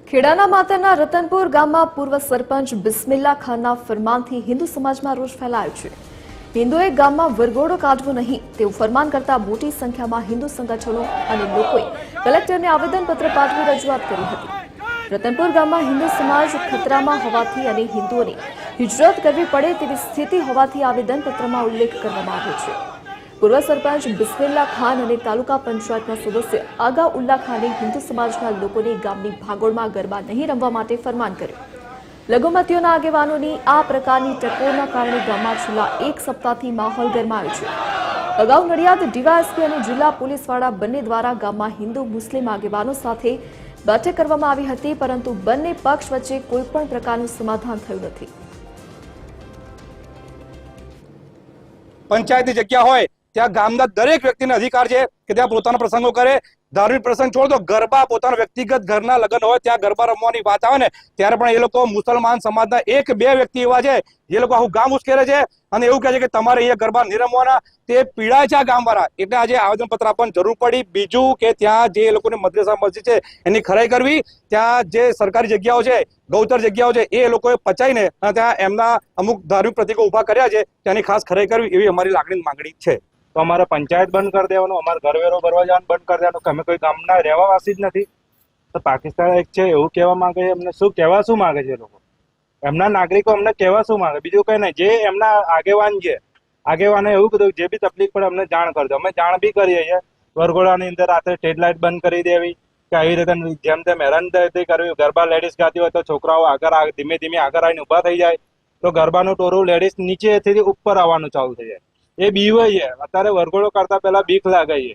ખેડાના માતરના રતનપુર ગામમાં પૂર્વ સરપંચ બિસ્મિલ્લા ખાનના ફરમાનથી હિન્દુ સમાજમાં રોષ ફેલાયો છે। હિન્દુએ ગામમાં વરઘોડો કાઢવો નહીં તેવું ફરમાન કરતા મોટી સંખ્યામાં હિન્દુ સંગઠનો અને લોકોએ કલેક્ટરને આવેદનપત્ર પાઠવી રજૂઆત કરી હતી। રતનપુર ગામમાં હિન્દુ સમાજ ખતરામાં હોવાથી અને હિન્દુઓને હિજરત કરવી પડે તેવી સ્થિતિ હોવાથી આવેદનપત્રમાં ઉલ્લેખ કરવામાં આવ્યો છે। પૂર્વ સરપંચ બિસ્મિલ્લા ખાન અને તાલુકા પંચાયતના સદસ્ય આગા ઉલ્લા ખાને હિન્દુ સમાજના લોકોને ગામની ભાગોળમાં ગરબા નહીં રમવા માટે ફરમાન કર્યું। લઘુમતીઓના આગેવાનોની આ પ્રકારની ટકોરના કારણે ગામમાં છેલ્લા એક સપ્તાહથી માહોલ ગરમાયો છે। અગાઉ નડિયાદ ડીવાયએસપી અને જિલ્લા પોલીસ વડા બંને દ્વારા ગામમાં હિન્દુ મુસ્લિમ આગેવાનો સાથે બેઠક કરવામાં આવી હતી, પરંતુ બંને પક્ષ વચ્ચે કોઈપણ પ્રકારનું સમાધાન થયું નથી। પંચાયતની જગ્યા હોય ત્યાં ગામના દરેક વ્યક્તિને અધિકાર છે કે ત્યાં પોતાના પ્રસંગો કરે। ધાર્મિક પ્રસંગ છોડ દો, ગરબા પોતાના વ્યક્તિગત ઘરના લગ્ન હોય ત્યાં ગરબા રમવાની વાત આવે ને ત્યારે પણ એ લોકો મુસલમાન સમાજના એક બે વ્યક્તિ એવા છે જે લોકો આખું ગામ ઉશ્કેરે છે અને એવું કહે છે કે તમારે અહીંયા ગરબા નહીં રમવાના। તે પીડાય છે આ ગામવાળા, એટલે આજે આવેદનપત્ર આપવાની જરૂર પડી। બીજું કે ત્યાં જે લોકોને મદ્રેસા મસ્જિદ છે એની ખરાઈ કરવી, ત્યાં જે સરકારી જગ્યાઓ છે, ગૌચર જગ્યાઓ છે એ લોકોએ પચાવીને અને ત્યાં એમના અમુક ધાર્મિક પ્રતીકો ઉભા કર્યા છે તેની ખાસ ખરાઈ કરવી એવી અમારી લાગણી માંગણી છે। તો અમારે પંચાયત બંધ કરી દેવાનું, અમારે ઘરવેરો ભરવા જવાનું બંધ કરી દેવાનું કે અમે કોઈ ગામના રહેવાવાસી જ નથી। તો પાકિસ્તાન એક છે એવું કહેવા માંગે છે, એમને શું કહેવા શું માંગે છે લોકો, એમના નાગરિકો અમને કહેવા શું માંગે, બીજું કઈ નહીં। જે એમના આગેવાન છે, આગેવાને એવું કીધું જે બી તકલીફ પડે અમને જાણ કરજો, અમે જાણ બી કરીએ છીએ। વરઘોડાની અંદર રાત્રે સ્ટ્રીટ લાઇટ બંધ કરી દેવી કે આવી રીતે જેમ તેમ હેરાન કરવી। ગરબા લેડીઝ ગાતી હોય તો છોકરાઓ આગળ ધીમે ધીમે આગળ આવીને ઊભા થઈ જાય તો ગરબાનું ટોરું લેડીઝ નીચેથી ઉપર આવવાનું ચાલુ થઈ જાય। એ બીવાય છે, અત્યારે વરઘોડો કરતા પહેલા બીક લાગે છે।